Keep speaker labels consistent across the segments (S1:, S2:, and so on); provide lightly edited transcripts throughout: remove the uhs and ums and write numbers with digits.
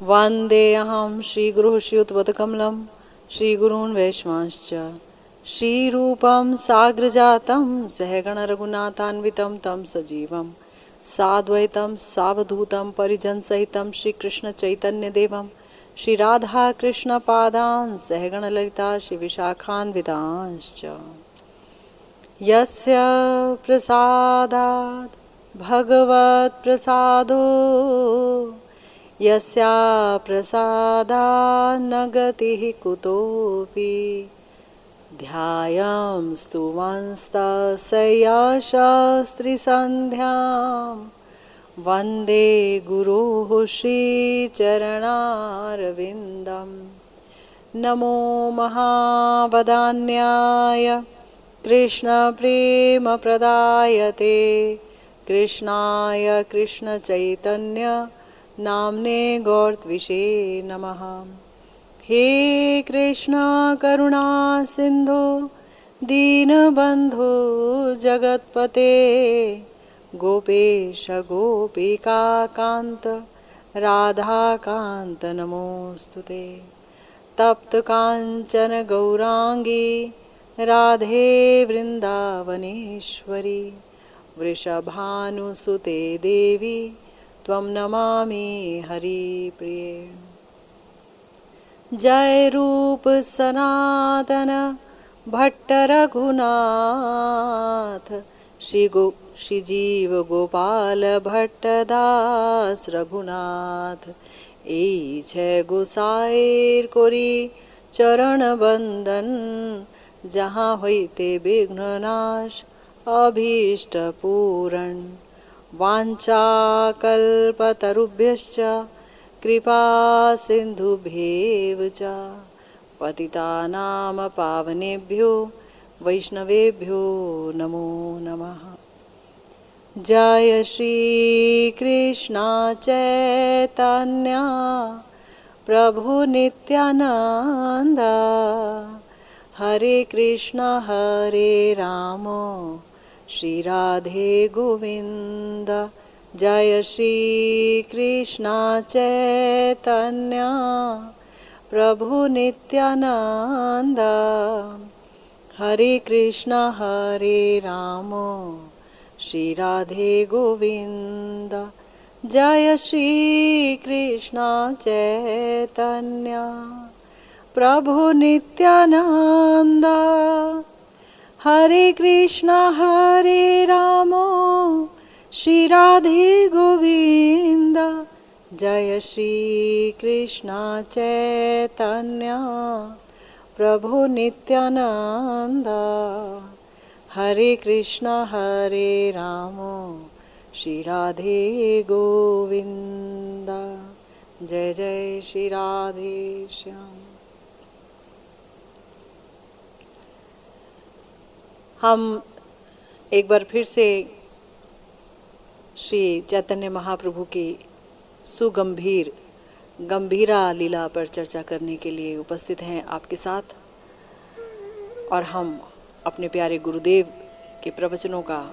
S1: वन्देऽहं श्रीगुरुः श्रीयुतपदकमलं श्रीगुरून् वैष्णवांश्च श्रीरूपं साग्रजातं सहगणरघुनाथान्वितं तं सजीवं साद्वैतं सावधूतं परिजनसहितं श्रीकृष्णचैतन्यदेवं श्रीराधाकृष्णपादान् सहगणललिता श्रीविशाखान्वितांश्च यस्य प्रसादात् भगवत्प्रसादो यस्या प्रसादान्न गतिः कुतोऽपि ध्यायं स्तुवंस्तस्या शास्त्रीसन्ध्यां वन्दे गुरुः श्रीचरणारविन्दं नमो महावदान्याय कृष्णप्रेमप्रदायते कृष्णाय कृष्णचैतन्य नाम्ने गौरत्विषे नमः। हे कृष्ण करुणा सिंधु दीनबंधु जगत्पते गोपेश गोपिका कांत राधा कांत नमोस्तुते। तप्त कांचन गौरांगी राधे वृंदावनेश्वरी वृषभानुसुते देवी त्वं नमामि हरिप्रिये। जय रूप सनातन भट्ट रघुनाथ श्री जीव गोपाल भट्ट दास रघुनाथ এই छै गोसाईर करी चरण बंदन जहाँ होइते विघ्ननाश अभीष्ट पूरण वाञ्छाकल्पतरुभ्यश्च कृपा सिन्धुभ्येव च पतितानां पावनेभ्यो वैष्णवेभ्यो नमो नमः। जय श्री कृष्ण चैतन्य प्रभु नित्यानंद हरे कृष्ण हरे राम श्री राधे गोविंद। जय श्री कृष्ण चैतन्य प्रभु नित्यानंद हरे कृष्ण हरे राम श्री राधे गोविंद। जय श्री कृष्ण चैतन्य प्रभु नित्यानंद हरे कृष्ण हरे राम श्री राधे गोविंद। जय श्री कृष्ण चैतन्य प्रभु नित्यानंद हरे कृष्ण हरे राम श्री राधे गोविंद। जय जय श्री राधे श्याम। हम एक बार फिर से श्री चैतन्य महाप्रभु की सुगंभीर गंभीरा लीला पर चर्चा करने के लिए उपस्थित हैं आपके साथ, और हम अपने प्यारे गुरुदेव के प्रवचनों का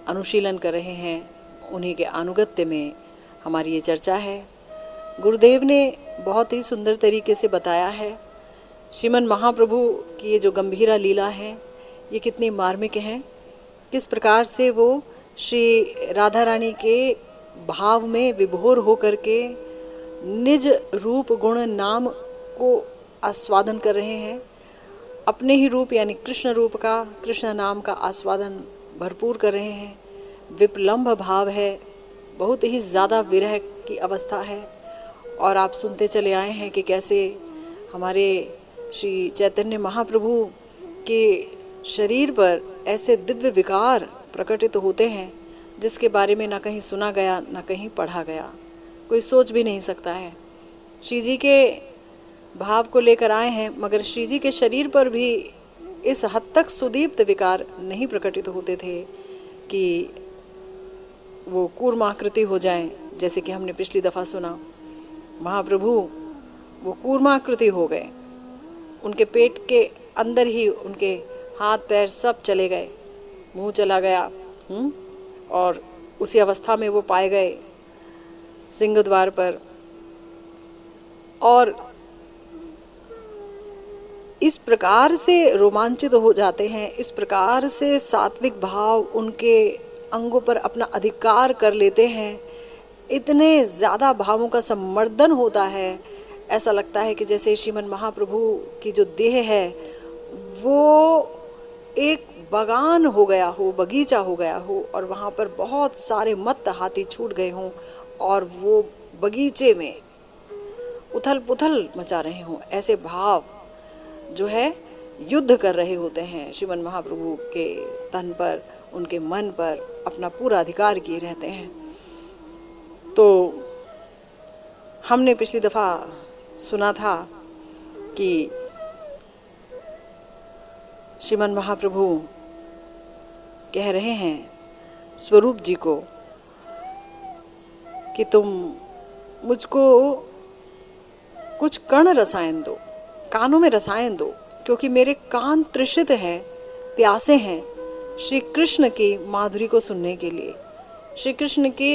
S1: अनुशीलन कर रहे हैं। उन्हीं के अनुगत्य में हमारी ये चर्चा है। गुरुदेव ने बहुत ही सुंदर तरीके से बताया है श्रीमन महाप्रभु की ये जो गंभीरा लीला है ये कितनी मार्मिक हैं, किस प्रकार से वो श्री राधा रानी के भाव में विभोर होकर के निज रूप गुण नाम को आस्वादन कर रहे हैं। अपने ही रूप यानी कृष्ण रूप का, कृष्ण नाम का आस्वादन भरपूर कर रहे हैं। विप्लम्भ भाव है, बहुत ही ज़्यादा विरह की अवस्था है। और आप सुनते चले आए हैं कि कैसे हमारे श्री चैतन्य महाप्रभु के शरीर पर ऐसे दिव्य विकार प्रकटित होते हैं जिसके बारे में ना कहीं सुना गया ना कहीं पढ़ा गया, कोई सोच भी नहीं सकता है। श्री जी के भाव को लेकर आए हैं, मगर श्री जी के शरीर पर भी इस हद तक सुदीप्त विकार नहीं प्रकटित होते थे कि वो कूर्माकृति हो जाएं। जैसे कि हमने पिछली दफ़ा सुना, महाप्रभु वो कूर्माकृति हो गए, उनके पेट के अंदर ही उनके हाथ पैर सब चले गए, मुंह चला गया। और उसी अवस्था में वो पाए गए सिंह द्वार पर और इस प्रकार से रोमांचित हो जाते हैं, इस प्रकार से सात्विक भाव उनके अंगों पर अपना अधिकार कर लेते हैं, इतने ज़्यादा भावों का सम्मर्दन होता है, ऐसा लगता है कि जैसे श्रीमन महाप्रभु की जो देह है वो एक बागान हो गया हो, बगीचा हो गया हो, और वहाँ पर बहुत सारे मत्त हाथी छूट गए हों और वो बगीचे में उथल पुथल मचा रहे हों। ऐसे भाव जो है युद्ध कर रहे होते हैं श्रीमन महाप्रभु के तन पर, उनके मन पर अपना पूरा अधिकार किए रहते हैं। तो हमने पिछली दफ़ा सुना था कि श्रीमन महाप्रभु कह रहे हैं स्वरूप जी को कि तुम मुझको कुछ कर्ण रसायन दो, कानों में रसायन दो, क्योंकि मेरे कान तृषित हैं, प्यासे हैं श्री कृष्ण की माधुरी को सुनने के लिए, श्री कृष्ण के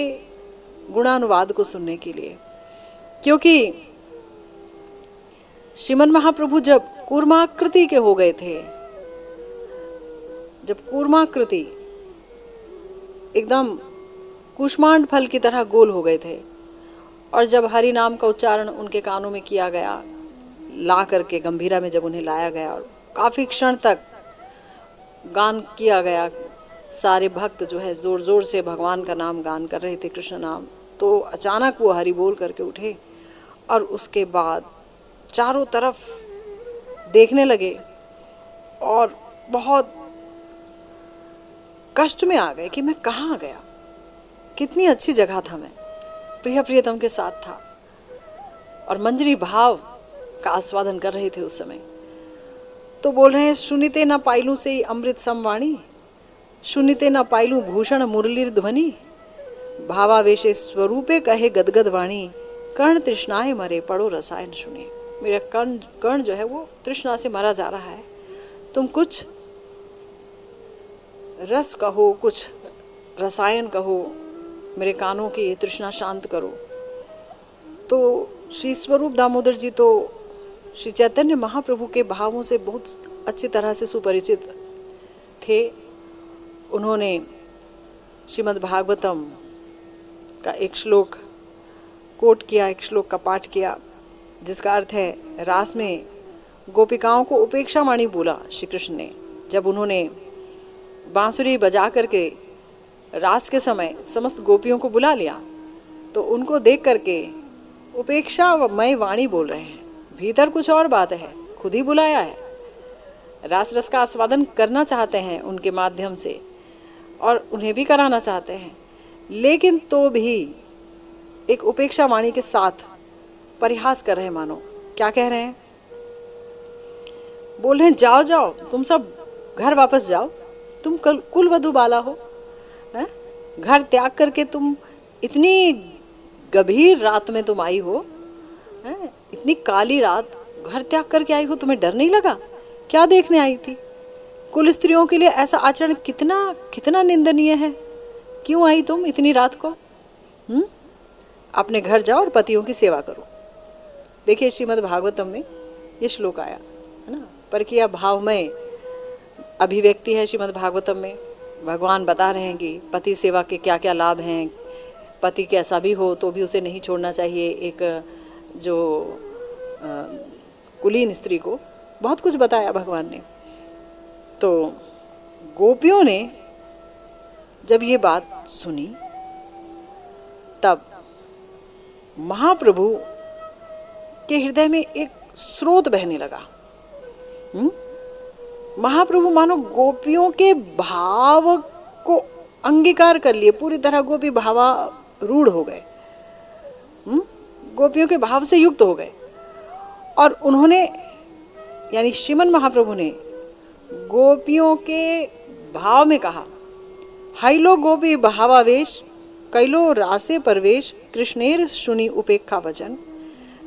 S1: गुणानुवाद को सुनने के लिए। क्योंकि श्रीमन महाप्रभु जब कूर्माकृति के हो गए थे, जब कूर्माकृति एकदम कुष्मांड फल की तरह गोल हो गए थे, और जब हरि नाम का उच्चारण उनके कानों में किया गया, ला करके गंभीरा में जब उन्हें लाया गया और काफ़ी क्षण तक गान किया गया, सारे भक्त जो है ज़ोर ज़ोर से भगवान का नाम गान कर रहे थे, कृष्ण नाम, तो अचानक वो हरि बोल करके उठे और उसके बाद चारों तरफ देखने लगे और बहुत कष्ट में आ गए कि मैं कहाँ गया, कितनी अच्छी जगह था, मैं प्रिय प्रियतम के साथ था और मंजरी भाव का आस्वादन कर रहे थे उस समय। तो बोल रहे हैं सुनिते न पाइलू से अमृत समवाणी, सुनिते न पाइलू भूषण मुरलीर ध्वनि, भावावेशे स्वरूपे कहे गदगद वाणी, कर्ण तृष्णाए मरे पड़ो रसायन सुने। मेरा कर्ण जो है वो तृष्णा से मरा जा रहा है, तुम कुछ रस कहो, कुछ रसायन कहो, मेरे कानों की तृष्णा शांत करो। तो श्री स्वरूप दामोदर जी तो श्री चैतन्य महाप्रभु के भावों से बहुत अच्छी तरह से सुपरिचित थे। उन्होंने श्रीमद् भागवतम का एक श्लोक कोट किया, एक श्लोक का पाठ किया, जिसका अर्थ है रास में गोपिकाओं को उपेक्षा वाणी बोला श्री कृष्ण ने। जब उन्होंने बांसुरी बजा करके रास के समय समस्त गोपियों को बुला लिया तो उनको देख करके उपेक्षा मय वाणी बोल रहे हैं, भीतर कुछ और बात है, खुद ही बुलाया है, रास रस का आस्वादन करना चाहते हैं उनके माध्यम से और उन्हें भी कराना चाहते हैं, लेकिन तो भी एक उपेक्षा वाणी के साथ परिहास कर रहे हैं। मानो क्या कह रहे हैं, बोल रहे हैं जाओ जाओ तुम सब घर वापस जाओ, तुम कुल वधू बाला हो, है? घर त्याग करके तुम इतनी गंभीर रात में तुम आई हो, है? इतनी काली रात घर त्याग करके आई हो, तुम्हें डर नहीं लगा? क्या देखने आई थी? कुल स्त्रियों के लिए ऐसा आचरण कितना कितना निंदनीय है। क्यों आई तुम इतनी रात को? अपने घर जाओ और पतियों की सेवा करो। देखिए श्रीमद् भागवतम में ये श्लोक आया है ना, पर किया भावमय अभिव्यक्ति है श्रीमद् भागवतम में। भगवान बता रहे हैं कि पति सेवा के क्या क्या लाभ हैं, पति कैसा भी हो तो भी उसे नहीं छोड़ना चाहिए, एक जो कुलीन स्त्री को बहुत कुछ बताया भगवान ने। तो गोपियों ने जब ये बात सुनी तब महाप्रभु के हृदय में एक स्रोत बहने लगा। महाप्रभु मानो गोपियों के भाव को अंगीकार कर लिए, पूरी तरह गोपी भावारूढ़ हो गए, गोपियों के भाव से युक्त हो गए। और उन्होंने यानी श्रीमन महाप्रभु ने गोपियों के भाव में कहा, हाइलो गोपी भावावेश कैलो रासे परवेश, कृष्णेर सुनी उपेक्षा वचन,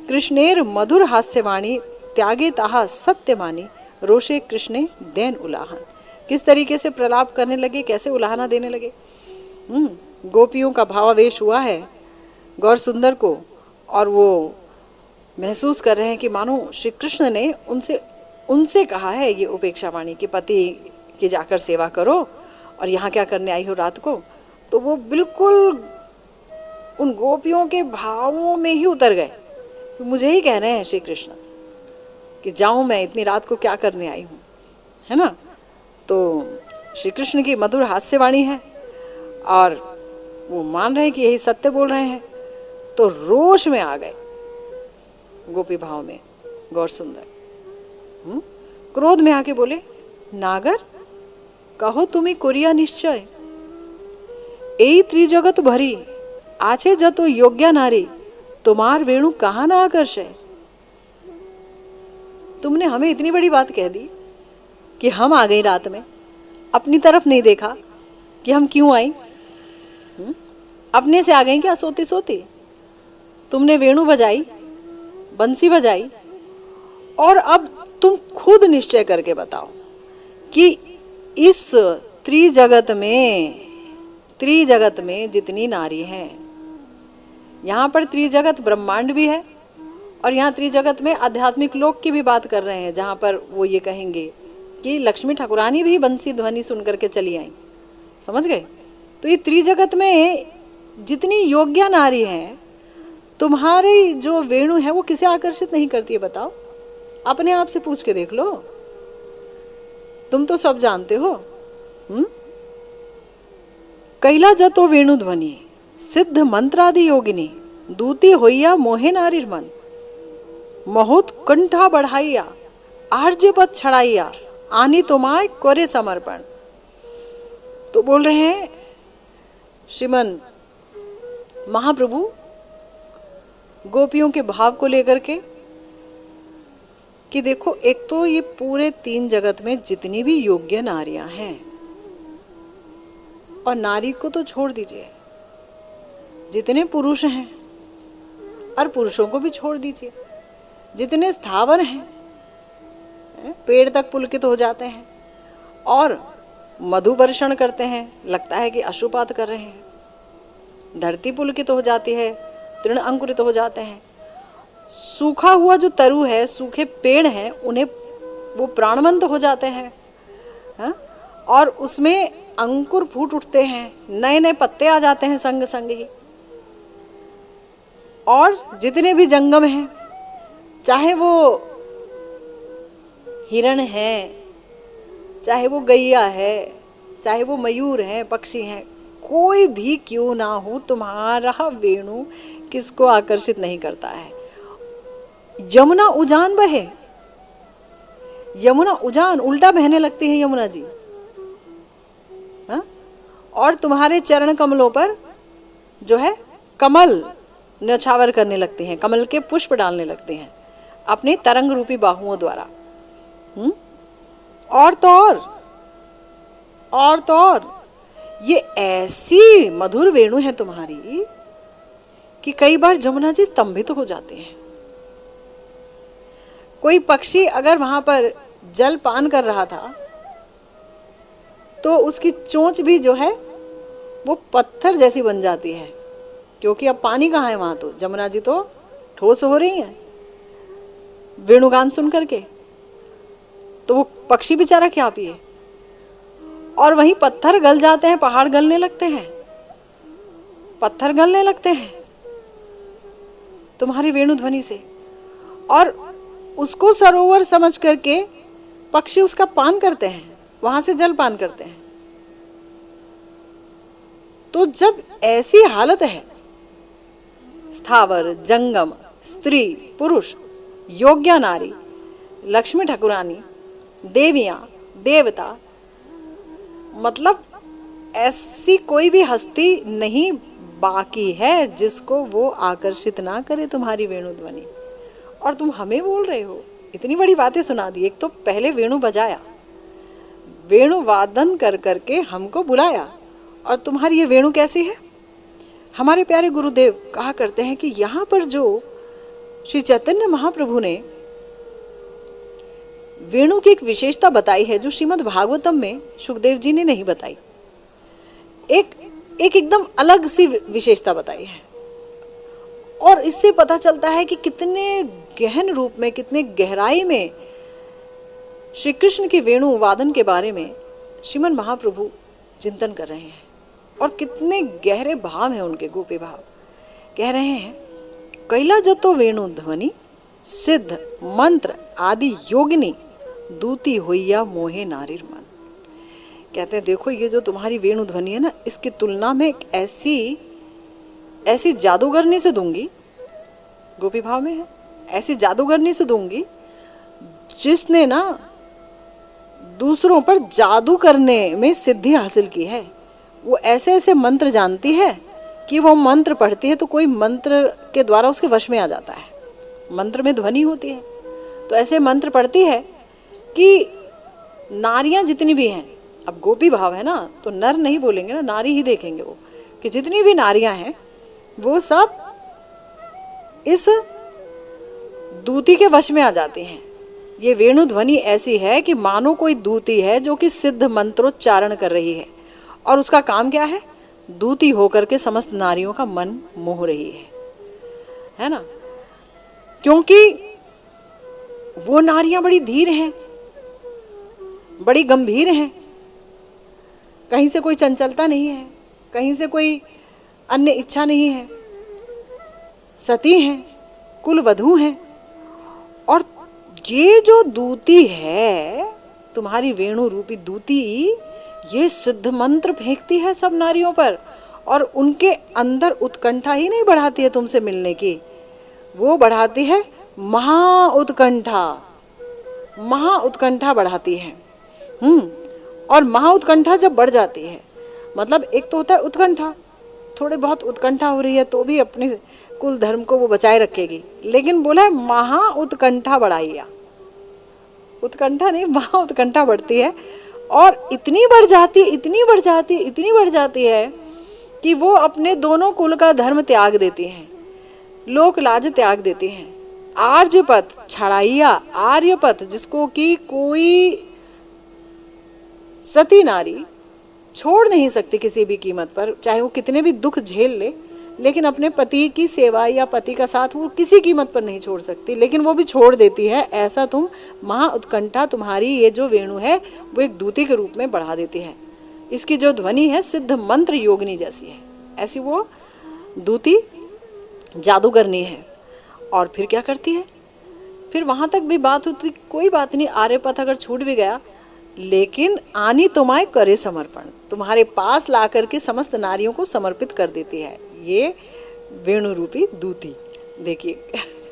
S1: कृष्णेर मधुर हास्यवाणी, त्यागे ताहा सत्यमानी, रोषे कृष्णे देन उलाहन। किस तरीके से प्रलाप करने लगे, कैसे उलाहना देने लगे। गोपियों का भावावेश हुआ है गौर सुंदर को, और वो महसूस कर रहे हैं कि मानो श्री कृष्ण ने उनसे कहा है ये उपेक्षा वाणी कि पति की जाकर सेवा करो और यहाँ क्या करने आई हो रात को। तो वो बिल्कुल उन गोपियों के भावों में ही उतर गए। तो मुझे ही कह रहे हैं श्री कृष्ण कि जाऊं मैं, इतनी रात को क्या करने आई हूँ, है ना। तो श्री कृष्ण की मधुर हास्यवाणी है और वो मान रहे हैं कि यही सत्य बोल रहे हैं। तो रोष में आ गए गोपी भाव में गौर सुंदर। क्रोध में आके बोले, नागर कहो तुम्हें कोरिया निश्चय, एई त्रिजगत भरी आछे जतो योग्य नारी, तुम्हार वेणु कहाँ ना आकर्षे। तुमने हमें इतनी बड़ी बात कह दी कि हम आ गई रात में, अपनी तरफ नहीं देखा कि हम क्यों आई। अपने से आ गई क्या सोती सोती। तुमने वेणु बजाई, बंसी बजाई, और अब तुम खुद निश्चय करके बताओ कि इस त्रिजगत में जितनी नारी हैं, यहाँ पर त्रिजगत ब्रह्मांड भी है और यहाँ त्रिजगत में आध्यात्मिक लोक की भी बात कर रहे हैं, जहाँ पर वो ये कहेंगे कि लक्ष्मी ठाकुरानी भी बंसी ध्वनि सुन करके चली आई। समझ गए। तो ये त्रिजगत में जितनी योग्य नारी हैं, तुम्हारी जो वेणु है वो किसे आकर्षित नहीं करती है बताओ। अपने आप से पूछ के देख लो, तुम तो सब जानते हो। कैला जतो वेणु ध्वनि सिद्ध मंत्रादि योगिनी, दूती होइया मोहे नारिर मन, महोत कंठा बढ़ाइया आर्य पद छड़ाइया, आनी तुम्हारे करे समर्पण। तो बोल रहे हैं श्रीमन महाप्रभु गोपियों के भाव को लेकर के कि देखो, एक तो ये पूरे तीन जगत में जितनी भी योग्य नारियां हैं, और नारी को तो छोड़ दीजिए, जितने पुरुष हैं और पुरुषों को भी छोड़ दीजिए, जितने स्थावर हैं, पेड़ तक पुलकित हो जाते हैं और मधु वर्षण करते हैं, लगता है कि अशुपात कर रहे हैं। धरती पुलकित हो जाती है, तृण अंकुरित हो जाते हैं। सूखा हुआ जो तरु है, सूखे पेड़ हैं, उन्हें वो प्राणवंत हो जाते हैं, हा? और उसमें अंकुर फूट उठते हैं, नए नए पत्ते आ जाते हैं संग संग ही। और जितने भी जंगम हैं, चाहे वो हिरण है, चाहे वो गैया है, चाहे वो मयूर है, पक्षी हैं, कोई भी क्यों ना हो, तुम्हारा वेणु किसको आकर्षित नहीं करता है। यमुना उजान बहे, यमुना उजान उल्टा बहने लगती है यमुना जी, हा? और तुम्हारे चरण कमलों पर जो है कमल न्यौछावर करने लगती हैं, कमल के पुष्प डालने लगते हैं अपनी तरंग रूपी बाहुओं द्वारा। और तो और ये ऐसी मधुर वेणु है तुम्हारी कि कई बार जमुना जी स्तंभित हो जाते हैं। कोई पक्षी अगर वहां पर जल पान कर रहा था तो उसकी चोंच भी जो है वो पत्थर जैसी बन जाती है, क्योंकि अब पानी कहाँ है वहां। तो जमुना जी तो ठोस हो रही हैं वेणुगान सुन करके, तो वो पक्षी बेचारा क्या पिए। और वहीं पत्थर गल जाते हैं, पहाड़ गलने लगते हैं, पत्थर गलने लगते हैं तुम्हारी वेणु ध्वनि से, और उसको सरोवर समझ करके पक्षी उसका पान करते हैं, वहां से जल पान करते हैं। तो जब ऐसी हालत है, स्थावर जंगम स्त्री पुरुष योग्य नारी लक्ष्मी ठाकुरानी देवियां देवता, मतलब ऐसी कोई भी हस्ती नहीं बाकी है जिसको वो आकर्षित ना करे तुम्हारी वेणु ध्वनि। और तुम हमें बोल रहे हो, इतनी बड़ी बातें सुना दी। एक तो पहले वेणु बजाया, वेणु वादन कर करके हमको बुलाया, और तुम्हारी ये वेणु कैसी है। हमारे प्यारे गुरुदेव कहा करते हैं कि यहाँ पर जो श्री चैतन्य महाप्रभु ने वेणु की एक विशेषता बताई है जो श्रीमद् भागवतम में सुखदेव जी ने नहीं बताई, एकदम अलग सी विशेषता बताई है। और इससे पता चलता है कि कितने गहन रूप में, कितने गहराई में श्री कृष्ण की वेणु वादन के बारे में श्रीमन महाप्रभु चिंतन कर रहे हैं और कितने गहरे भाव हैं उनके, गोपी भाव। कह रहे हैं, कैला जतो वेणु ध्वनि सिद्ध मंत्र आदि योगिनी दूती होइया मोहे नारीर मन। कहते हैं देखो ये जो तुम्हारी वेणु ध्वनि है ना, इसकी तुलना में एक ऐसी जादूगरनी से दूंगी, गोपी भाव में है, ऐसी जादूगरनी से दूंगी जिसने ना दूसरों पर जादू करने में सिद्धि हासिल की है। वो ऐसे ऐसे मंत्र जानती है कि वो मंत्र पढ़ती है तो कोई मंत्र के द्वारा उसके वश में आ जाता है। मंत्र में ध्वनि होती है, तो ऐसे मंत्र पढ़ती है कि नारियां जितनी भी हैं, अब गोपी भाव है ना तो नर नहीं बोलेंगे ना, नारी ही देखेंगे वो, कि जितनी भी नारियां हैं वो सब इस दूती के वश में आ जाती हैं। ये वेणु ध्वनि ऐसी है कि मानो कोई दूती है जो कि सिद्ध मंत्रोच्चारण कर रही है, और उसका काम क्या है, दूती होकर के समस्त नारियों का मन मोह रही है ना। क्योंकि वो नारियां बड़ी धीर हैं, बड़ी गंभीर हैं, कहीं से कोई चंचलता नहीं है, कहीं से कोई अन्य इच्छा नहीं है, सती हैं, कुल वधू हैं। और ये जो दूती है, तुम्हारी वेणु रूपी दूती, ये सिद्ध मंत्र फेंकती है सब नारियों पर, और उनके अंदर उत्कंठा ही नहीं बढ़ाती है तुमसे मिलने की, वो बढ़ाती है महा उत्कंठा बढ़ाती है। और महा उत्कंठा जब बढ़ जाती है, मतलब एक तो होता है उत्कंठा, थोड़े बहुत उत्कंठा हो रही है तो भी अपने कुल धर्म को वो बचाए रखेगी, लेकिन बोला है महा उत्कंठा बढ़ाइया, उत्कंठा नहीं महा उत्कंठा बढ़ती है, और इतनी बढ़ जाती है कि वो अपने दोनों कुल का धर्म त्याग देती हैं, लोक लाज त्याग देती हैं। आर्यपथ छड़ाइया, आर्यपथ जिसको कि कोई सती नारी छोड़ नहीं सकती किसी भी कीमत पर, चाहे वो कितने भी दुख झेल ले, लेकिन अपने पति की सेवा या पति का साथ वो किसी कीमत पर नहीं छोड़ सकती, लेकिन वो भी छोड़ देती है। ऐसा तुम महा उत्कंठा, तुम्हारी ये जो वेणु है वो एक दूती के रूप में बढ़ा देती है। इसकी जो ध्वनि है सिद्ध मंत्र योगिनी जैसी है, ऐसी वो दूती जादूगरनी है। और फिर क्या करती है, फिर वहां तक भी बात होती, कोई बात नहीं, आर्यपथ अगर छूट भी गया, लेकिन आनी तुम्हारे करे समर्पण, तुम्हारे पास ला करके समस्त नारियों को समर्पित कर देती है ये वेणु रूपी दूती। देखिए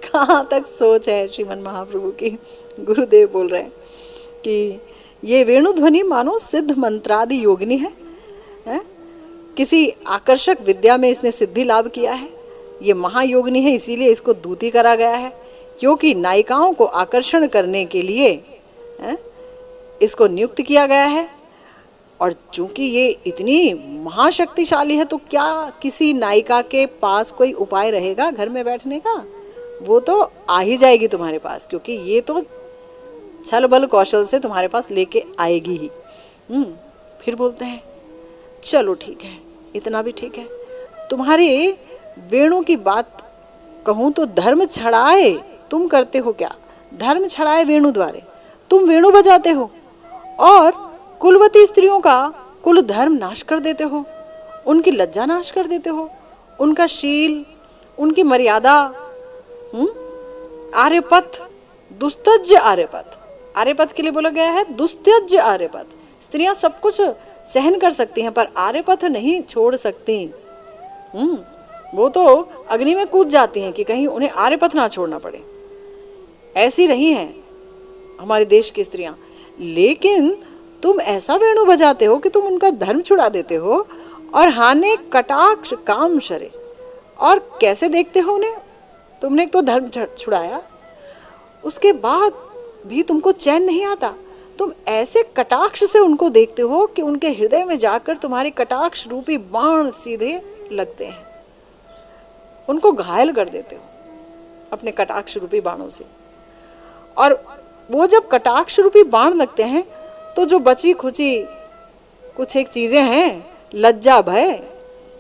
S1: कहाँ तक सोच है श्रीमन महाप्रभु की। गुरुदेव बोल रहे हैं कि ये वेणु ध्वनि मानो सिद्ध मंत्रादि योगिनी है, किसी आकर्षक विद्या में इसने सिद्धि लाभ किया है, ये महायोगिनी है, इसीलिए इसको दूती करा गया है, क्योंकि नायिकाओं को आकर्षण करने के लिए इसको नियुक्त किया गया है। और चूंकि ये इतनी महाशक्तिशाली है, तो क्या किसी नायिका के पास कोई उपाय रहेगा घर में बैठने का? वो तो आ ही जाएगी तुम्हारे पास, क्योंकि ये तो छल बल कौशल से तुम्हारे पास लेके आएगी ही। फिर बोलते हैं चलो ठीक है, इतना भी ठीक है, तुम्हारी वेणु की बात कहूं तो धर्म छड़ाए तुम करते हो क्या? धर्म छड़ाए वेणु द्वारे तुम वेणु बजाते हो और कुलवती स्त्रियों का कुल धर्म नाश कर देते हो, उनकी लज्जा नाश कर देते हो, उनका शील, उनकी मर्यादा। आर्यपथ, दुस्तज्य आर्यपथ, आर्यपथ के लिए बोला गया है दुस्तज्य आर्यपथ। स्त्रियां सब कुछ सहन कर सकती हैं पर आर्यपथ नहीं छोड़ सकती। वो तो अग्नि में कूद जाती हैं कि कहीं उन्हें आर्यपथ ना छोड़ना पड़े। ऐसी रही हैं हमारे देश की स्त्रियां। लेकिन तुम ऐसा वेणु बजाते हो कि तुम उनका धर्म छुड़ा देते हो, और हाने कटाक्ष काम शरे। और कैसे देखते हो उन्हें? तुमने तो धर्म छुड़ाया, उसके बाद भी तुमको चैन नहीं आता। तुम ऐसे कटाक्ष से उनको देखते हो कि उनके हृदय में जाकर तुम्हारे कटाक्ष रूपी बाण सीधे लगते हैं, उनको घायल कर देते हो अपने कटाक्ष रूपी बाणों से। और वो जब कटाक्ष रूपी बाण लगते हैं तो जो बची खुची कुछ एक चीजें हैं, लज्जा, भय,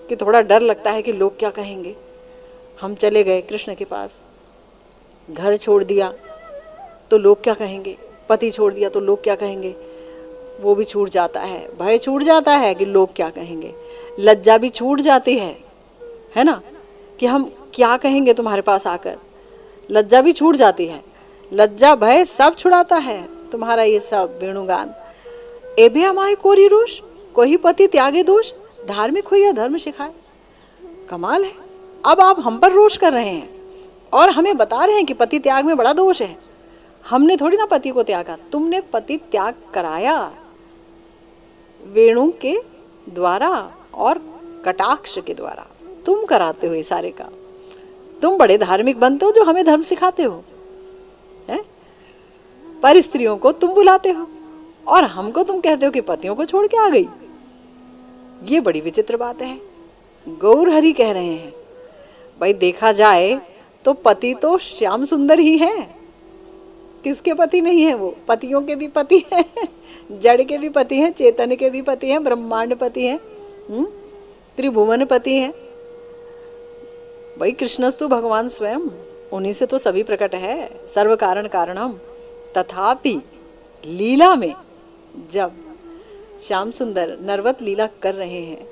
S1: कि थोड़ा डर लगता है कि लोग क्या कहेंगे, हम चले गए कृष्ण के पास, घर छोड़ दिया तो लोग क्या कहेंगे, पति छोड़ दिया तो लोग क्या कहेंगे, वो भी छूट जाता है, भय छूट जाता है कि लोग क्या कहेंगे, लज्जा भी छूट जाती है ना, कि हम क्या कहेंगे तुम्हारे पास आकर, लज्जा भी छूट जाती है। लज्जा भय सब छुड़ाता है तुम्हारा ये सब वेणुगान। एभे हमारे कोरी रोष, कोई पति त्यागे दोष, धार्मिक हो या धर्म सिखाए। कमाल है, अब आप हम पर रोष कर रहे हैं और हमें बता रहे हैं कि पति त्याग में बड़ा दोष है। हमने थोड़ी ना पति को त्यागा, तुमने पति त्याग कराया वेणु के द्वारा और कटाक्ष के द्वारा, तुम कराते हो ये सारे काम। तुम बड़े धार्मिक बनते हो जो हमें धर्म सिखाते हो, हैं? पर स्त्रियों को तुम बुलाते हो और हमको तुम कहते हो कि पतियों को छोड़ के आ गई। ये बड़ी विचित्र बात है। गौर हरि कह रहे हैं, भाई देखा जाए तो पति तो श्याम सुंदर ही हैं। किसके पति नहीं है? वो पतियों के भी पति हैं, जड़ के भी पति हैं, चेतन के भी पति हैं, ब्रह्मांड पति हैं, त्रिभुवन पति हैं। भाई कृष्णस्तु भगवान स्वयं, उन्हीं से तो सभी प्रकट है, सर्व कारण कारणम। तथापि लीला में जब श्याम सुंदर नरवत लीला कर रहे हैं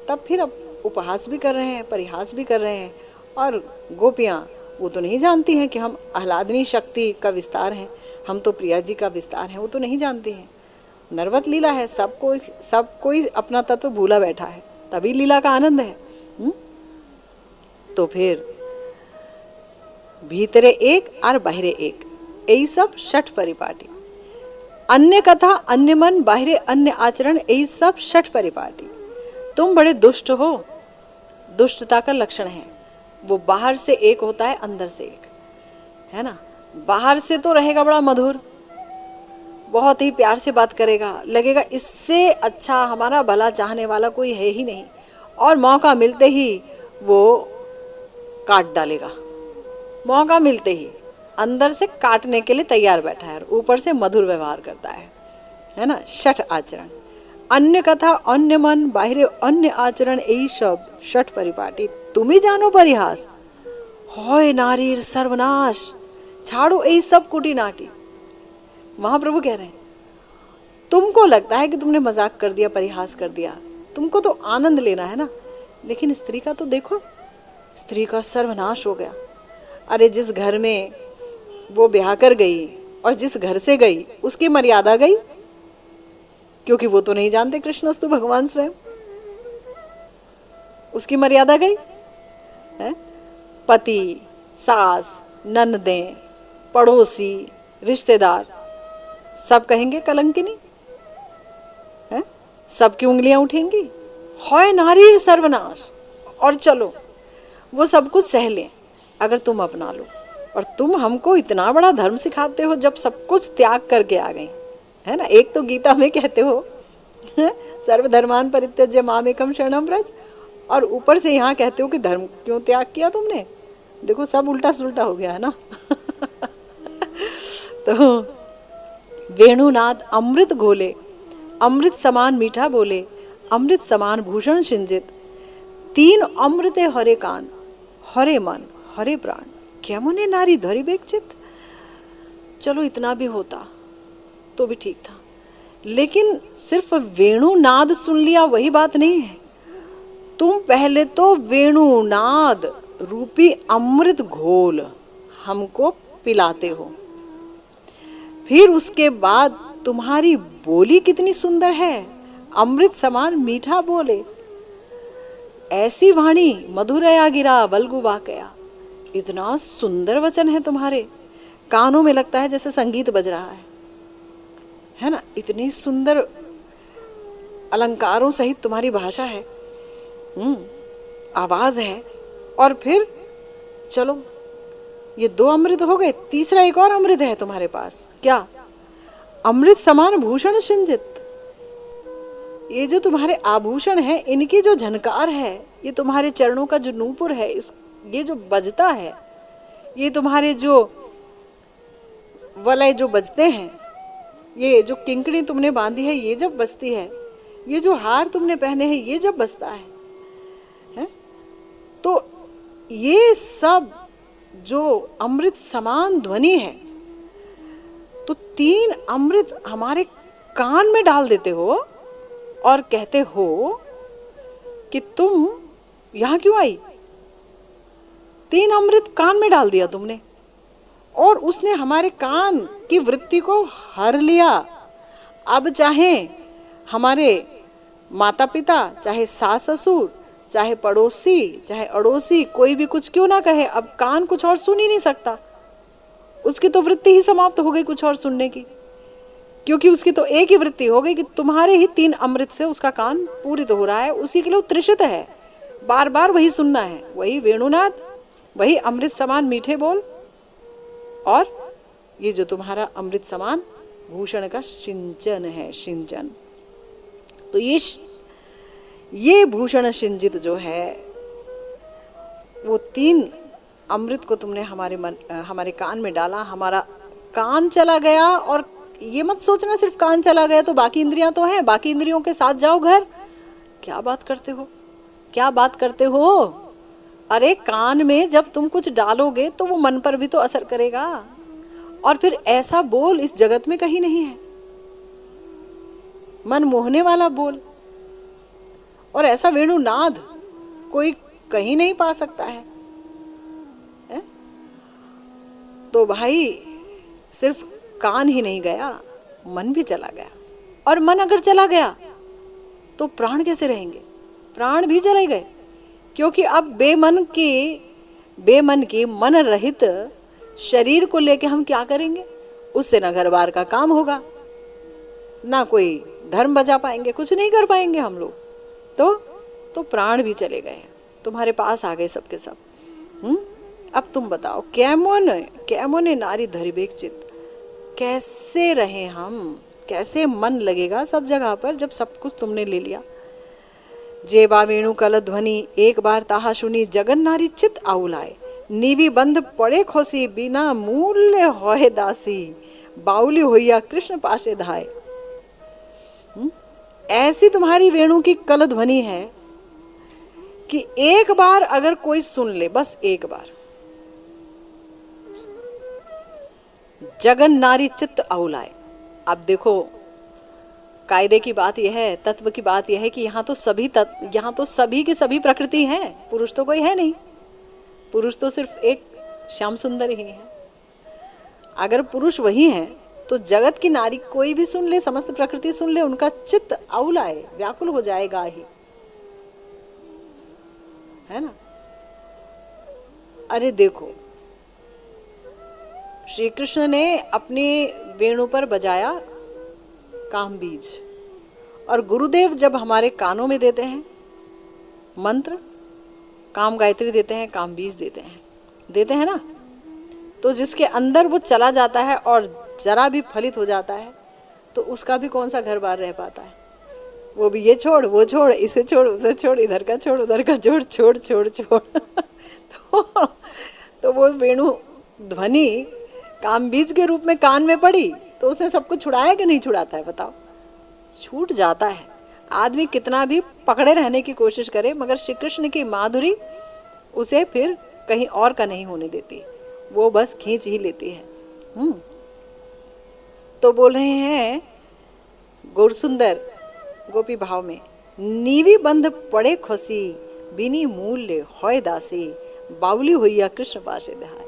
S1: तब फिर अब उपहास भी कर रहे हैं, परिहास भी कर रहे हैं। और गोपियां वो तो नहीं जानती हैं कि हम आह्लादनी शक्ति का विस्तार हैं, हम तो प्रिया जी का विस्तार हैं, वो तो नहीं जानती हैं। नरवत लीला है, सब कोई अपना तत्व भूला बैठा है, तभी लीला का आनंद है। तो फिर भीतरे एक और बाहरे एक, यही सब छठ परिपाटी। अन्य कथा अन्य मन, बाहरे अन्य आचरण, यही सब छठ परिपाटी। तुम बड़े दुष्ट हो, दुष्टता का लक्षण है। वो बाहर से एक होता है, अंदर से एक, है ना। बाहर से तो रहेगा बड़ा मधुर, बहुत ही प्यार से बात करेगा, लगेगा इससे अच्छा हमारा भला चाहने वाला कोई है ही नहीं, और मौका मिलते ही वो काट डालेगा। मौका मिलते ही अंदर से काटने के लिए तैयार बैठा है, ऊपर से मधुर व्यवहार करता है ना। छठ आचरण, अन्य कथा अन्य मन, बाहरे अन्य आचरण, यही सब छठ परिपाटी। तुम ही जानो परिहास, होय नारीर सर्वनाश, छाड़ो यही सब कुटी नाटी। महाप्रभु कह रहे हैं, तुमको लगता है कि तुमने मजाक कर दिया, परिहास कर दिया, तुमको तो आनंद लेना है ना, लेकिन स्त्री का तो देखो, स्त्री का सर्वनाश हो गया। अरे जिस घर में वो ब्याह कर गई और जिस घर से गई उसकी मर्यादा गई, क्योंकि वो तो नहीं जानते कृष्णस्तु भगवान स्वयं, उसकी मर्यादा गई है। पति, सास, ननदें, पड़ोसी, रिश्तेदार सब कहेंगे कलंकिनी है, सबकी उंगलियां उठेंगी, होय नारी सर्वनाश। और चलो वो सब कुछ सह लें अगर तुम अपना लो, और तुम हमको इतना बड़ा धर्म सिखाते हो जब सब कुछ त्याग करके आ गए, है ना। एक तो गीता में कहते हो सर्वधर्मान परित्यज्य मामेकं शरणं व्रज, और ऊपर से यहाँ कहते हो कि धर्म क्यों त्याग किया तुमने। देखो सब उल्टा सुल्टा हो गया है ना। तो वेणुनाद अमृत घोले, अमृत समान मीठा बोले, अमृत समान भूषण सिंजित, तीन अमृते हरे कान, हरे मन, हरे प्राण, क्या मुने नारी धरी बेचित। चलो इतना भी होता तो भी ठीक था, लेकिन सिर्फ वेणुनाद सुन लिया वही बात नहीं है। तुम पहले तो वेणुनाद रूपी अमृत घोल हमको पिलाते हो, फिर उसके बाद तुम्हारी बोली कितनी सुंदर है, अमृत समान मीठा बोले, ऐसी वाणी मधुरया गिरा बलगु बाकया। इतना सुंदर वचन है तुम्हारे, कानों में लगता है जैसे संगीत बज रहा है ना। इतनी सुंदर अलंकारों सहित तुम्हारी भाषा है, आवाज है। और फिर चलो ये दो अमृत हो गए, तीसरा एक और अमृत है तुम्हारे पास, क्या? अमृत समान भूषण सिंजित। ये जो तुम्हारे आभूषण है, इनकी जो झनकार है, ये तुम्हारे चरणों का जो नूपुर है, ये जो बजता है, ये तुम्हारे जो वलय जो बजते हैं, ये जो किंकड़ी तुमने बांधी है ये जब बजती है, ये जो हार तुमने पहने हैं ये जब बजता है, तो ये सब जो अमृत समान ध्वनि है, तो 3 अमृत हमारे कान में डाल देते हो और कहते हो कि तुम यहां क्यों आई। 3 अमृत कान में डाल दिया तुमने, और उसने हमारे कान की वृत्ति को हर लिया। अब चाहे हमारे माता पिता, चाहे सास ससुर, चाहे पड़ोसी, चाहे अड़ोसी, कोई भी कुछ क्यों ना कहे, अब कान कुछ और सुन ही नहीं सकता। उसकी तो वृत्ति ही समाप्त हो गई कुछ और सुनने की, क्योंकि उसकी तो एक ही वृत्ति हो गई कि तुम्हारे ही 3 अमृत से उसका कान पूरित हो रहा है। उसी के लिए तृषित है, बार बार वही सुनना है, वही वेणुनाद, वही अमृत समान मीठे बोल, और ये जो तुम्हारा अमृत समान भूषण का सिंचन है, सिंचन। तो ये भूषण सिंचित जो है, वो 3 अमृत को तुमने हमारे कान में डाला, हमारा कान चला गया। और ये मत सोचना सिर्फ कान चला गया तो बाकी इंद्रियां तो हैं, बाकी इंद्रियों के साथ जाओ घर। क्या बात करते हो, क्या बात करते हो। अरे कान में जब तुम कुछ डालोगे तो वो मन पर भी तो असर करेगा। और फिर ऐसा बोल इस जगत में कहीं नहीं है, मन मोहने वाला बोल, और ऐसा वेणुनाद कोई कहीं नहीं पा सकता है। तो भाई सिर्फ कान ही नहीं गया, मन भी चला गया। और मन अगर चला गया तो प्राण कैसे रहेंगे, प्राण भी चले गए। क्योंकि अब बेमन की मन रहित शरीर को लेके हम क्या करेंगे। उससे ना घर बार का काम होगा, ना कोई धर्म बजा पाएंगे, कुछ नहीं कर पाएंगे हम लोग। तो प्राण भी चले गए, तुम्हारे पास आ गए सबके सब। अब तुम बताओ, कैमोने नारी धरिबेक चित, कैसे रहे हम, कैसे मन लगेगा सब जगह पर जब सब कुछ तुमने ले लिया। जे बा वेणु कल ध्वनि एक बार ताहा सुनी, जगन नारी चित आउलाए, नीवी बंध पड़े खोसी, बिना मूल्य होए दासी, बाउली होइया कृष्ण पाशे धाय। ऐसी तुम्हारी वेणु की कल ध्वनि है कि एक बार अगर कोई सुन ले, बस एक बार, जगन नारी चित्त आउलाए। अब देखो, कायदे की बात यह है, तत्व की बात यह है कि यहाँ तो सभी की सभी प्रकृति है, पुरुष तो कोई है नहीं। पुरुष तो सिर्फ एक श्याम सुंदर ही है। अगर पुरुष वही है तो जगत की नारी कोई भी सुन ले, समस्त प्रकृति सुन ले, उनका चित्त आउलाए, व्याकुल हो जाएगा ही, है ना। अरे देखो, श्री कृष्ण ने अपने वेणु पर बजाया काम बीज, और गुरुदेव जब हमारे कानों में देते हैं मंत्र, काम गायत्री देते हैं, काम बीज देते हैं ना, तो जिसके अंदर वो चला जाता है और जरा भी फलित हो जाता है, तो उसका भी कौन सा घर बार रह पाता है। वो भी ये छोड़, वो छोड़, इसे छोड़, उसे छोड़, इधर का छोड़, उधर का छोड़, छोड़ छोड़ छोड़ तो वो वेणु ध्वनि काम बीज के रूप में कान में पड़ी, तो उसने सब कुछ छुड़ाया कि नहीं छुड़ाता है, बताओ। छूट जाता है। आदमी कितना भी पकड़े रहने की कोशिश करे, मगर श्री कृष्ण की माधुरी उसे फिर कहीं और का नहीं होने देती, वो बस खींच ही लेती है। तो बोल रहे हैं गौरसुंदर गोपी भाव में, नीवी बंध पड़े खोसी, बिनी मूल्य होय दासी, बावली हुईया कृष्ण पाशे धाय।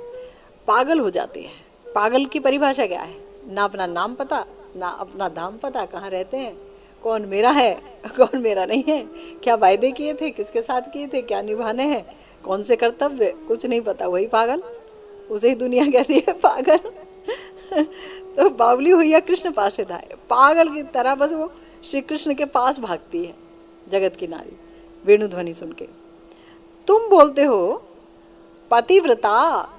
S1: पागल हो जाती है। पागल की परिभाषा क्या है, ना अपना नाम पता, ना अपना धाम पता, कहाँ रहते हैं, कौन मेरा है, कौन मेरा नहीं है, क्या वायदे किए थे, किसके साथ किए थे, क्या निभाने हैं, कौन से कर्तव्य, कुछ नहीं पता, वही पागल, उसे ही दुनिया कहती है पागल। तो बावली हुई है कृष्ण पाशे धाय, पागल की तरह बस वो श्री कृष्ण के पास भागती है जगत की नारी वेणु ध्वनि सुन के। तुम बोलते हो पतिव्रता,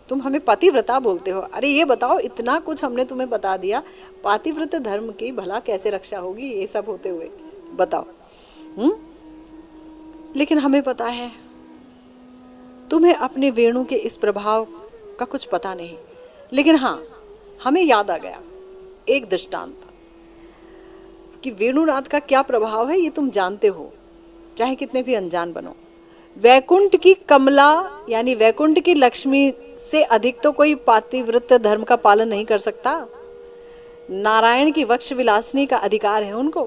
S1: तुम हमें पतिव्रता बोलते हो। अरे ये बताओ, इतना कुछ हमने तुम्हें बता दिया, पातिव्रत धर्म की भला कैसे रक्षा होगी ये सब होते हुए, बताओ। लेकिन हमें पता है, तुम्हें अपने वेणु के इस प्रभाव का कुछ पता नहीं। लेकिन हाँ, हमें याद आ गया एक दृष्टांत कि वेणुनाद का क्या प्रभाव है, ये तुम जानते हो, चाहे कितने भी अनजान बनो। वैकुंठ की कमला यानी वैकुंठ की लक्ष्मी से अधिक तो कोई पातिव्रत धर्म का पालन नहीं कर सकता। नारायण की वक्ष विलासनी का अधिकार है उनको,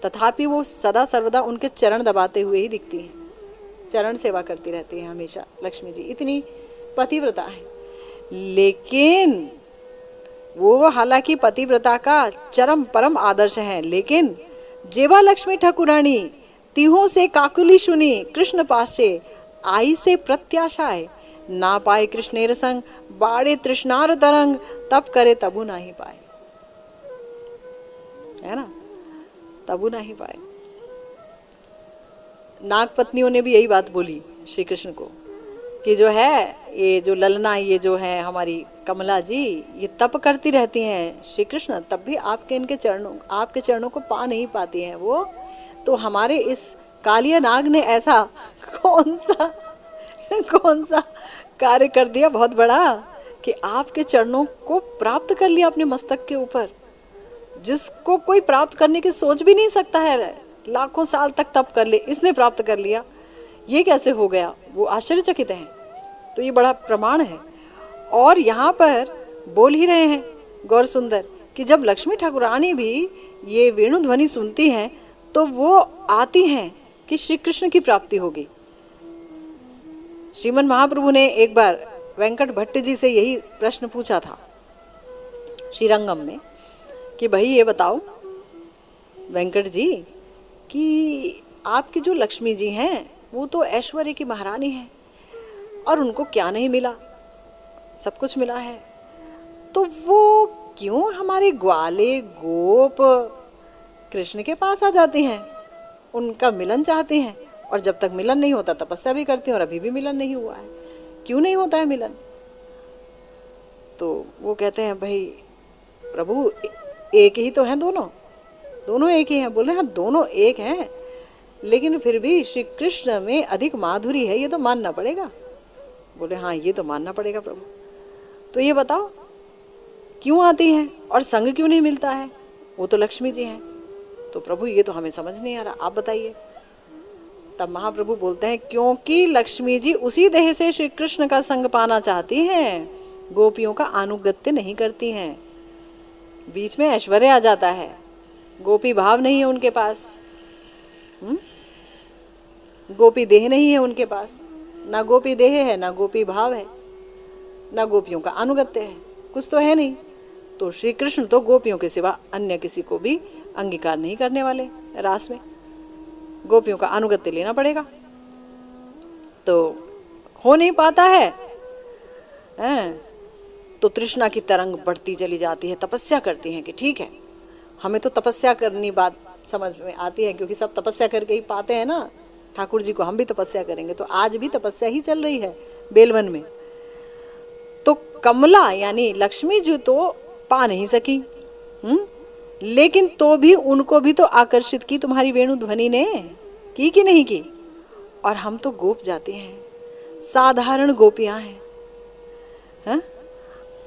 S1: तथापि वो सदा सर्वदा उनके चरण दबाते हुए ही दिखती हैं, चरण सेवा करती रहती हैं हमेशा लक्ष्मी जी, इतनी पतिव्रता है। लेकिन वो हालांकि पतिव्रता का चरम परम आदर्श है, लेकिन जेवा लक्ष्मी ठाकुरानी तिहों से काकुली सुनी कृष्ण पासे आई से प्रत्याशाए, ना पाए कृष्णेर संग बाड़े तृष्णार तरंग, तब करे तबु ना ही पाए, है ना, तबु ना ही पाए। नाग पत्नियों ने भी यही बात बोली श्री कृष्ण को कि जो है ये जो ललना, ये जो है हमारी कमला जी, ये तप करती रहती हैं श्री कृष्ण, तब भी आपके चरणों को पा नहीं पाती हैं वो। तो हमारे इस कालिया नाग ने ऐसा कौन सा कार्य कर दिया बहुत बड़ा कि आपके चरणों को प्राप्त कर लिया अपने मस्तक के ऊपर, जिसको कोई प्राप्त करने की सोच भी नहीं सकता है, लाखों साल तक तप कर ले, इसने प्राप्त कर लिया, ये कैसे हो गया? वो आश्चर्यचकित हैं। तो ये बड़ा प्रमाण है। और यहाँ पर बोल ही रहे हैं गौर सुंदर कि जब लक्ष्मी ठाकुरानी भी ये वेणु ध्वनि सुनती हैं तो वो आती हैं कि श्री कृष्ण की प्राप्ति होगी। श्रीमन महाप्रभु ने एक बार वेंकट भट्ट जी से यही प्रश्न पूछा था श्रीरंगम में कि भाई ये बताओ वेंकट जी कि आपकी जो लक्ष्मी जी हैं वो तो ऐश्वर्य की महारानी है और उनको क्या नहीं मिला, सब कुछ मिला है, तो वो क्यों हमारे ग्वाले गोप कृष्ण के पास आ जाती हैं, उनका मिलन चाहती हैं, और जब तक मिलन नहीं होता तपस्या भी करती हैं, और अभी भी मिलन नहीं हुआ है, क्यों नहीं होता है मिलन? तो वो कहते हैं भाई प्रभु एक ही तो हैं, दोनों एक ही हैं। बोले हाँ दोनों एक हैं, लेकिन फिर भी श्री कृष्ण में अधिक माधुरी है, ये तो मानना पड़ेगा। बोले हाँ ये तो मानना पड़ेगा प्रभु। तो ये बताओ क्यों आती हैं और संग क्यों नहीं मिलता है? वो तो लक्ष्मी जी हैं। तो प्रभु ये तो हमें समझ नहीं आ रहा, आप बताइए। तब महाप्रभु बोलते हैं क्योंकि लक्ष्मी जी उसी देह से श्री कृष्ण का संग पाना चाहती हैं, गोपियों का अनुगत्य नहीं करती हैं। बीच में ऐश्वर्य आ जाता है, गोपी भाव नहीं है उनके पास, गोपी देह नहीं है उनके पास, ना गोपी देह है, ना गोपी भाव है, ना गोपियों का अनुगत्य है, कुछ तो है नहीं। तो श्री कृष्ण तो गोपियों के सिवा अन्य किसी को भी अंगीकार नहीं करने वाले, रास में गोपियों का अनुगत्य लेना पड़ेगा, तो हो नहीं पाता है। तो तृष्णा की तरंग बढ़ती चली जाती है, तपस्या करती हैं कि ठीक है हमें तो तपस्या करनी बात समझ में आती है, क्योंकि सब तपस्या करके ही पाते हैं ना ठाकुर जी को, हम भी तपस्या करेंगे। तो आज भी तपस्या ही चल रही है बेलवन में। तो कमला यानी लक्ष्मी जी तो पा नहीं सकी, लेकिन तो भी उनको भी तो आकर्षित की तुम्हारी वेणु ध्वनि ने, की कि नहीं की? और हम तो गोप जाती हैं, साधारण गोपियां हैं,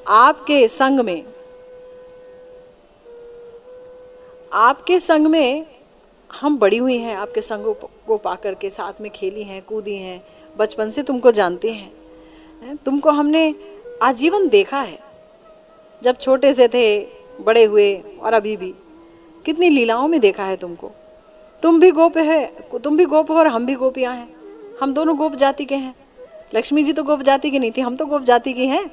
S1: आपके संग में हम बड़ी हुई हैं, आपके संग को पाकर के साथ में खेली हैं, कूदी हैं, बचपन से तुमको जानते हैं, तुमको हमने आजीवन देखा है, जब छोटे से थे बड़े हुए और अभी भी कितनी लीलाओं में देखा है तुमको। तुम भी गोप हो और हम भी गोपियां हैं, हम दोनों गोप जाति के हैं। लक्ष्मी जी तो गोप जाति की नहीं थी, हम तो गोप जाति की हैं,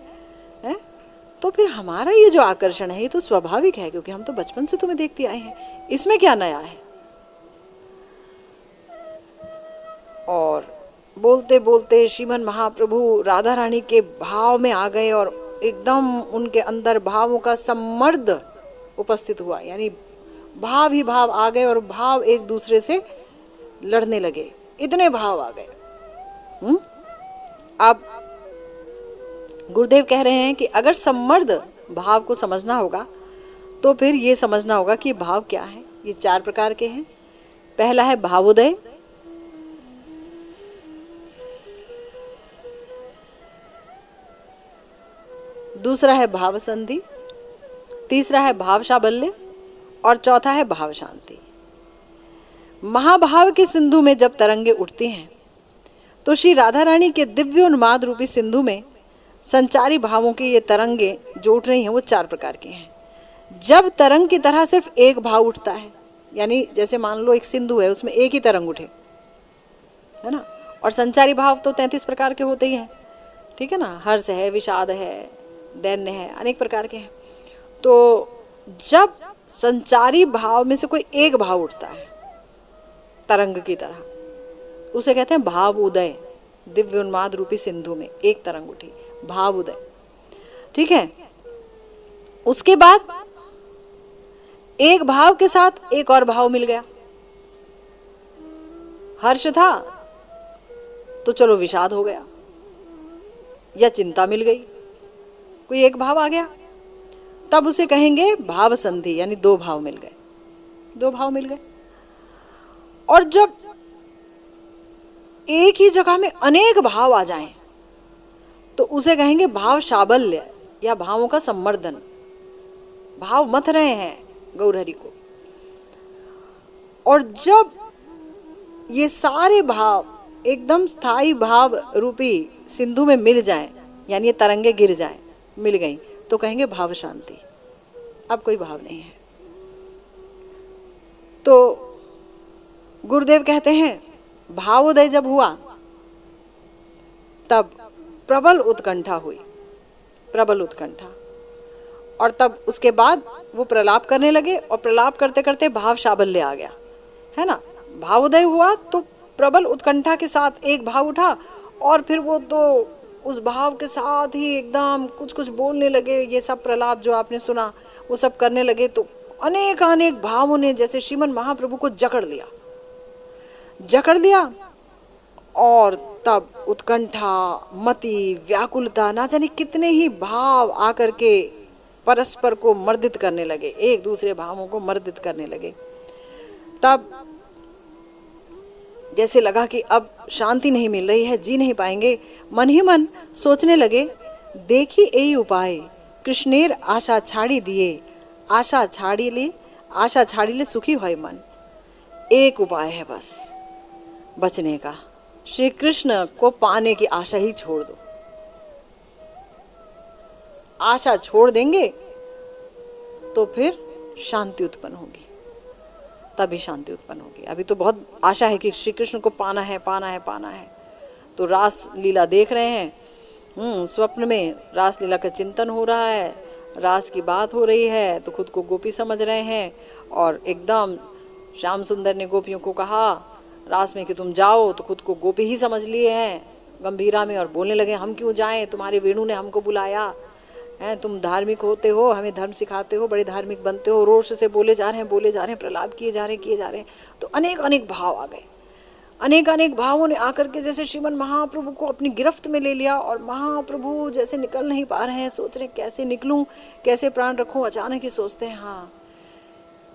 S1: तो फिर हमारा ये जो आकर्षण है ये तो स्वाभाविक है, क्योंकि हम तो बचपन से तुम्हें देखते आए हैं, इसमें क्या नया है? और बोलते बोलते श्रीमन महाप्रभु राधा रानी के भाव में आ गए और एकदम उनके अंदर भावों का सम्मर्द उपस्थित हुआ, यानी भाव ही भाव आ गए और भाव एक दूसरे से लड़ने लगे, इतने भाव आ गए। अब गुरुदेव कह रहे हैं कि अगर सम्मर्द भाव को समझना होगा तो फिर ये समझना होगा कि भाव क्या है। ये 4 प्रकार के हैं। पहला है भावोदय, दूसरा है भाव संधि, तीसरा है भाव शाबल्य और चौथा है भाव शांति। महाभाव के सिंधु में जब तरंगे उठती हैं तो श्री राधा रानी के दिव्य उन्माद रूपी सिंधु में संचारी भावों की ये तरंगे जो उठ रही हैं वो 4 प्रकार की हैं। जब तरंग की तरह सिर्फ एक भाव उठता है, यानी जैसे मान लो एक सिंधु है, उसमें एक ही तरंग उठे, है ना, और संचारी भाव तो 33 प्रकार के होते ही हैं, ठीक है ना, हर्ष है, विषाद है, दैन्य है, अनेक प्रकार के हैं। तो जब संचारी भाव में से कोई एक भाव उठता है तरंग की तरह, उसे कहते हैं भाव उदय। दिव्य उन्माद रूपी सिंधु में एक तरंग उठी, भाव उदय, ठीक है। उसके बाद एक भाव के साथ एक और भाव मिल गया। हर्ष था तो चलो विषाद हो गया, या चिंता मिल गई, कोई एक भाव आ गया, तब उसे कहेंगे भाव संधि, यानी 2 भाव मिल गए, 2 भाव मिल गए। और जब एक ही जगह में अनेक भाव आ जाएं तो उसे कहेंगे भाव शाबल्य, या भावों का सम्मर्दन। भाव मथ रहे हैं गौरहरि को। और जब ये सारे भाव एकदम स्थायी भाव रूपी सिंधु में मिल जाएं, यानी ये तरंगे गिर जाएं, मिल गई, तो कहेंगे भाव शांति। अब कोई भाव नहीं है। तो गुरुदेव कहते हैं भावोदय जब हुआ तब प्रबल उत्कंठा हुई, प्रबल उत्कंठा। और तब उसके बाद वो प्रलाप करने लगे, और प्रलाप करते करते भाव शाबल्य आ गया, है ना। भावोदय हुआ तो प्रबल उत्कंठा के साथ एक भाव उठा, और फिर वो तो उस भाव के साथ ही एकदम कुछ कुछ बोलने लगे। ये सब प्रलाप जो आपने सुना वो सब करने लगे। तो अनेक अनेक भावों ने जैसे श्रीमन महाप्रभु को जकड़ लिया, जकड़ लिया। और तब उत्कंठा, मति, व्याकुलता, ना जाने कितने ही भाव आकर के परस्पर को मर्दित करने लगे, एक दूसरे भावों को मर्दित करने लगे। तब जैसे लगा कि अब शांति नहीं मिल रही है, जी नहीं पाएंगे। मन ही मन सोचने लगे, देखी यही उपाय कृष्णेर आशा छाड़ी दिए, आशा छाड़ी ले सुखी होय मन। एक उपाय है बस बचने का, श्री कृष्ण को पाने की आशा ही छोड़ दो। आशा छोड़ देंगे तो फिर शांति उत्पन्न होगी, तभी शांति उत्पन्न होगी। अभी तो बहुत आशा है कि श्री कृष्ण को पाना है, पाना है, पाना है। तो रास लीला देख रहे हैं, स्वप्न में रास लीला का चिंतन हो रहा है, रास की बात हो रही है, तो खुद को गोपी समझ रहे हैं। और एकदम श्याम सुंदर ने गोपियों को कहा रास में कि तुम जाओ, तो खुद को गोपी ही समझ लिए हैं गंभीरा में, और बोलने लगे हम क्यों जाएं, तुम्हारे वेणु ने हमको बुलाया है, तुम धार्मिक होते हो, हमें धर्म सिखाते हो, बड़े धार्मिक बनते हो। रोष से बोले जा रहे हैं, प्रलाप किए जा रहे हैं। तो अनेक अनेक भाव आ गए, अनेक अनेक भावों ने आकर के जैसे श्रीमन महाप्रभु को अपनी गिरफ्त में ले लिया। और महाप्रभु जैसे निकल नहीं पा रहे हैं, सोच रहे कैसे निकलूं, कैसे प्राण रखूं। अचानक ही सोचते हैं हाँ,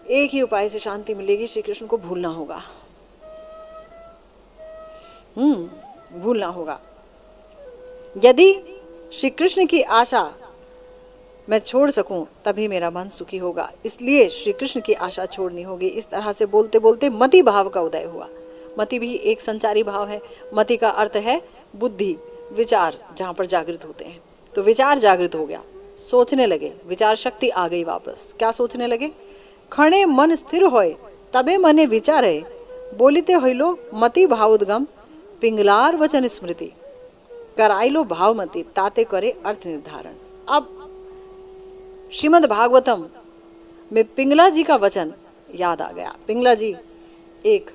S1: एक ही उपाय से शांति मिलेगी, श्री कृष्ण को भूलना होगा, भूलना होगा। यदि श्री कृष्ण की आशा मैं छोड़ सकूं तभी मेरा मन सुखी होगा, इसलिए श्री कृष्ण की आशा छोड़नी होगी। इस तरह से बोलते बोलते मति भाव का उदय हुआ। मति भी एक संचारी भाव है। मति का अर्थ है बुद्धि, विचार, जहाँ पर जागृत होते हैं। तो विचार जागृत हो गया, सोचने लगे, विचार शक्ति आ गई वापस। क्या सोचने लगे? खणे मन स्थिर होए तबे मने विचारे, बोलिते होइलो मति भावोद्गम, पिंगलार वचन स्मृति, कराइलो भावमति, ताते करे अर्थ निर्धारण। अब श्रीमद् भागवतम में पिंगला जी का वचन याद आ गया। पिंगला जी एक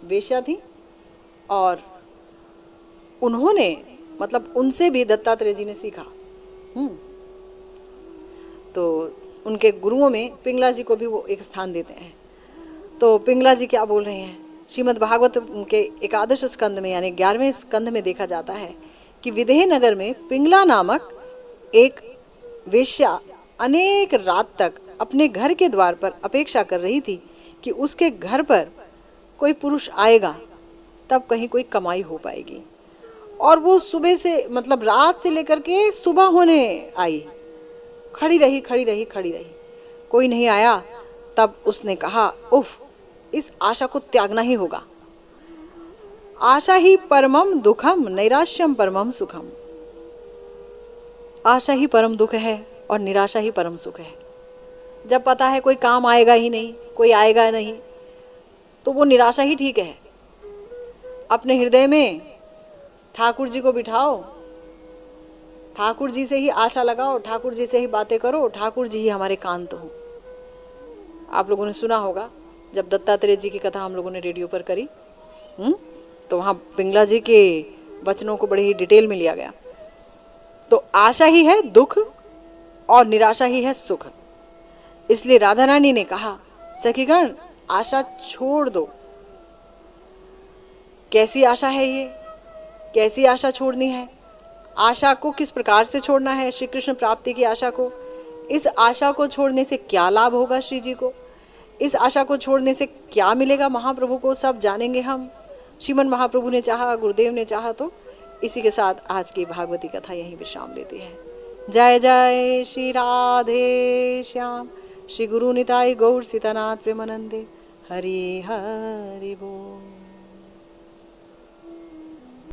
S1: वेश्या थी, और उन्होंने मतलब उनसे भी दत्तात्रेय जी ने सीखा। तो उनके गुरुओं में पिंगला जी को भी वो एक स्थान देते हैं। तो पिंगला जी क्या बोल रहे हैं? श्रीमद् भागवत के एकादश स्कंद में यानी 11वें स्कंद में देखा जाता है कि विदेह नगर में पिंगला नामक एक वेश्या अनेक रात तक अपने घर के द्वार पर अपेक्षा कर रही थी कि उसके घर पर कोई पुरुष आएगा तब कहीं कोई कमाई हो पाएगी। और वो सुबह से मतलब रात से लेकर के सुबह होने आई, खड़ी रही, कोई नहीं आया। तब उसने कहा उफ, इस आशा को त्यागना ही होगा। आशा ही परमम दुखम नैराश्यम परमम सुखम। आशा ही परम दुख है और निराशा ही परम सुख है। जब पता है कोई काम आएगा ही नहीं, कोई आएगा नहीं, तो वो निराशा ही ठीक है। अपने हृदय में ठाकुर जी को बिठाओ, ठाकुर जी से ही आशा लगाओ, ठाकुर जी से ही बातें करो, ठाकुर जी ही हमारे कांत हो। आप लोगों ने सुना होगा जब दत्तात्रेय जी की कथा हम लोगों ने रेडियो पर करी, तो वहाँ पिंगला जी के वचनों को बड़े ही डिटेल में लिया गया। तो आशा ही है दुख और निराशा ही है सुख। इसलिए राधा रानी ने कहा, सखीगण आशा छोड़ दो। कैसी आशा है ये, कैसी आशा छोड़नी है? आशा को किस प्रकार से छोड़ना है? श्री कृष्ण प्राप्ति की आशा को। इस आशा को छोड़ने से क्या लाभ होगा श्री जी को? इस आशा को छोड़ने से क्या मिलेगा महाप्रभु को? सब जानेंगे हम। श्रीमन महाप्रभु ने चाहा, गुरुदेव ने चाहा। तो इसी के साथ आज की भागवती कथा यहीं विश्राम लेती है। जय जय श्री राधे श्याम, श्री गुरु निताई गौर सीतानाथ प्रेमानंदे। हरि हरि बोल।